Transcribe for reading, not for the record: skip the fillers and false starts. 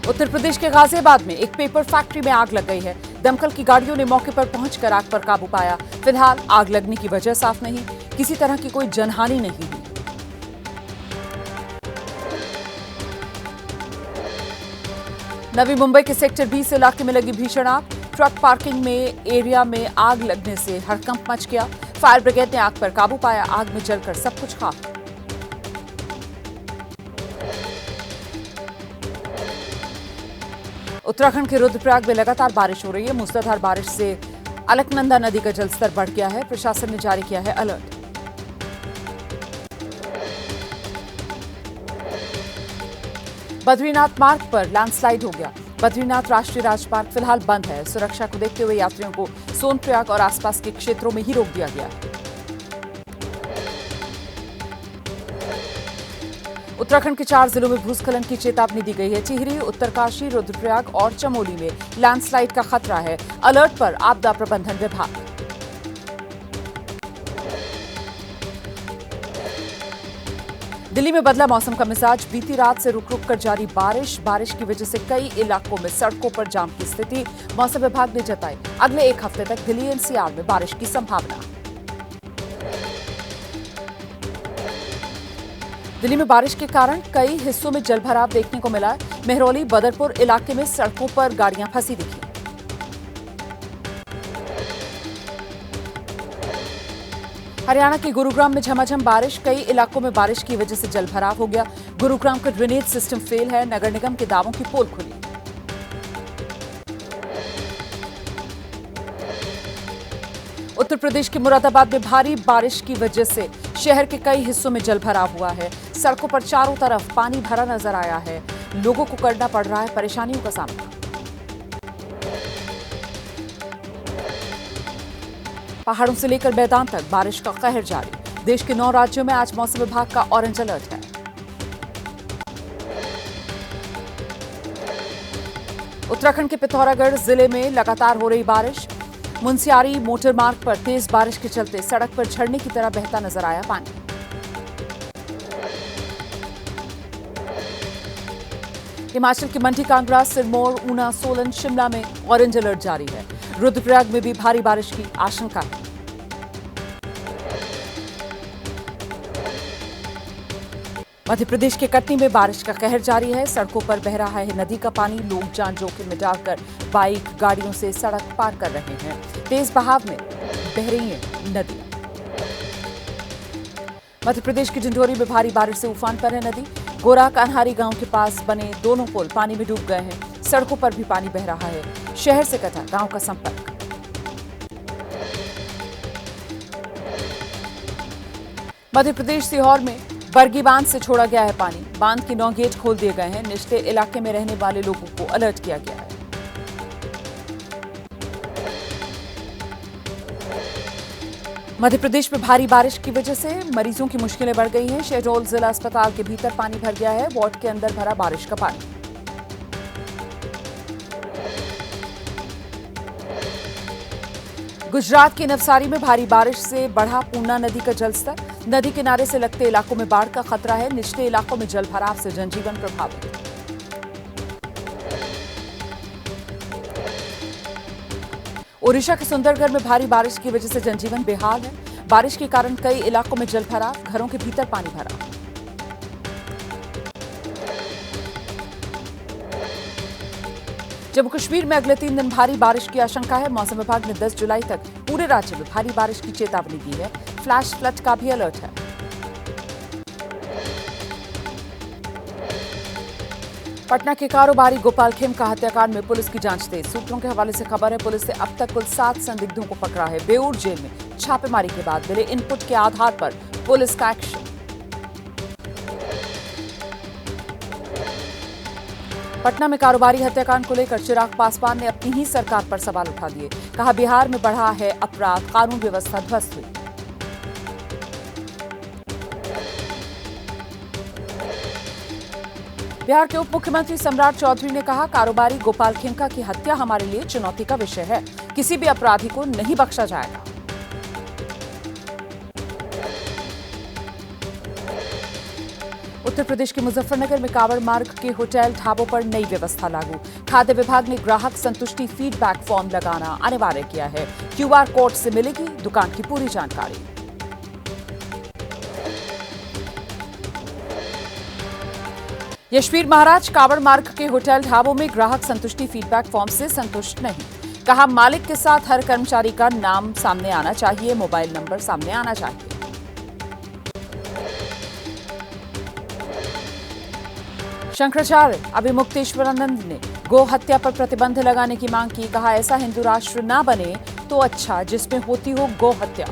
उत्तर प्रदेश के गाजियाबाद में एक पेपर फैक्ट्री में आग लग गई है। दमकल की गाड़ियों ने मौके पर पहुंचकर आग पर काबू पाया। फिलहाल आग लगने की वजह साफ नहीं, किसी तरह की कोई जनहानि नहीं हुई। नवी मुंबई के सेक्टर 20 इलाके में लगी भीषण आग। ट्रक पार्किंग में एरिया में आग लगने से हड़कंप मच गया। फायर ब्रिगेड ने आग पर काबू पाया। आग में जलकर सब कुछ खाक। उत्तराखंड के रुद्रप्रयाग में लगातार बारिश हो रही है। मूसलाधार बारिश से अलकनंदा नदी का जलस्तर बढ़ गया है। प्रशासन ने जारी किया है अलर्ट। बद्रीनाथ मार्ग पर लैंडस्लाइड हो गया। बद्रीनाथ राष्ट्रीय राजमार्ग फिलहाल बंद है। सुरक्षा को देखते हुए यात्रियों को सोनप्रयाग और आसपास के क्षेत्रों में ही रोक दिया गया है। उत्तराखंड के 4 जिलों में भूस्खलन की चेतावनी दी गई है। टिहरी, उत्तरकाशी, रुद्रप्रयाग और चमोली में लैंडस्लाइड का खतरा है। अलर्ट पर आपदा प्रबंधन विभाग। दिल्ली में बदला मौसम का मिजाज। बीती रात से रुक रुक कर जारी बारिश की वजह से कई इलाकों में सड़कों पर जाम की स्थिति। मौसम विभाग ने जताई अगले एक हफ्ते तक दिल्ली एनसीआर में बारिश की संभावना। दिल्ली में बारिश के कारण कई हिस्सों में जलभराव देखने को मिला। मेहरौली, बदरपुर इलाके में सड़कों पर गाड़ियां फंसी दिखी। हरियाणा के गुरुग्राम में झमाझम बारिश। कई इलाकों में बारिश की वजह से जलभराव हो गया। गुरुग्राम का ड्रेनेज सिस्टम फेल है। नगर निगम के दावों की पोल खुली। उत्तर प्रदेश के मुरादाबाद में भारी बारिश की वजह से शहर के कई हिस्सों में जलभराव हुआ है। सड़कों पर चारों तरफ पानी भरा नजर आया है। लोगों को करना पड़ रहा है परेशानियों का सामना। पहाड़ों से लेकर मैदान तक बारिश का कहर जारी। देश के 9 राज्यों में आज मौसम विभाग का ऑरेंज अलर्ट है। उत्तराखंड के पिथौरागढ़ जिले में लगातार हो रही बारिश। मुनस्यारी मोटर मार्ग पर तेज बारिश के चलते सड़क पर झरने की तरह बहता नजर आया पानी। हिमाचल के मंडी, कांगड़ा, सिरमौर, ऊना, सोलन, शिमला में ऑरेंज अलर्ट जारी है। रुद्रप्रयाग में भी भारी बारिश की आशंका है। मध्य प्रदेश के कटनी में बारिश का कहर जारी है। सड़कों पर बह रहा है नदी का पानी। लोग जान जोखिम में डालकर बाइक, गाड़ियों से सड़क पार कर रहे हैं। तेज बहाव में बह रही है नदी। मध्य प्रदेश के डिंडोरी में भारी बारिश से उफान पर है नदी। गोरा कान्हारी गांव के पास बने दोनों पुल पानी में डूब गए हैं। सड़कों पर भी पानी बह रहा है। शहर से कटा गांव का संपर्क। मध्य प्रदेश सीहोर में बरगी बांध से छोड़ा गया है पानी। बांध के 9 गेट खोल दिए गए हैं। निचले इलाके में रहने वाले लोगों को अलर्ट किया गया है। मध्य प्रदेश में भारी बारिश की वजह से मरीजों की मुश्किलें बढ़ गई हैं। शहडोल जिला अस्पताल के भीतर पानी भर गया है। वार्ड के अंदर भरा बारिश का पानी। गुजरात के नवसारी में भारी बारिश से बढ़ा पूर्णा नदी का जलस्तर। नदी किनारे से लगते इलाकों में बाढ़ का खतरा है। निचले इलाकों में जलभराव से जनजीवन प्रभावित। ओडिशा के सुंदरगढ़ में भारी बारिश की वजह से जनजीवन बेहाल है। बारिश के कारण कई इलाकों में जलभराव, घरों के भीतर पानी भरा। जम्मू कश्मीर में अगले 3 दिन भारी बारिश की आशंका है। मौसम विभाग ने 10 जुलाई तक पूरे राज्य में भारी बारिश की चेतावनी दी है। फ्लैश फ्लड का भी अलर्ट है। पटना के कारोबारी गोपाल खेम का हत्याकांड में पुलिस की जांच तेज। सूत्रों के हवाले से खबर है पुलिस ने अब तक कुल 7 संदिग्धों को पकड़ा है। बेऊर जेल में छापेमारी के बाद मिले इनपुट के आधार पर पुलिस का एक्शन। पटना में कारोबारी हत्याकांड को लेकर चिराग पासवान ने अपनी ही सरकार पर सवाल उठा दिए। कहा बिहार में बढ़ा है अपराध, कानून व्यवस्था ध्वस्त हुई। बिहार के उप मुख्यमंत्री सम्राट चौधरी ने कहा कारोबारी गोपाल खेमका की हत्या हमारे लिए चुनौती का विषय है। किसी भी अपराधी को नहीं बख्शा जाएगा। उत्तर प्रदेश के मुजफ्फरनगर में कांवड़ मार्ग के होटल ढाबों पर नई व्यवस्था लागू। खाद्य विभाग ने ग्राहक संतुष्टि फीडबैक फॉर्म लगाना अनिवार्य किया है। क्यूआर कोड से मिलेगी दुकान की पूरी जानकारी। यशवीर महाराज कांवड़ मार्ग के होटल ढाबों में ग्राहक संतुष्टि फीडबैक फॉर्म से संतुष्ट नहीं। कहा, मालिक के साथ हर कर्मचारी का नाम सामने आना चाहिए, मोबाइल नंबर सामने आना चाहिए। शंकराचार्य अभिमुक्तेश्वरानंद ने गो हत्या पर प्रतिबंध लगाने की मांग की। कहा, ऐसा हिंदू राष्ट्र ना बने तो अच्छा जिसमें होती हो गो हत्या।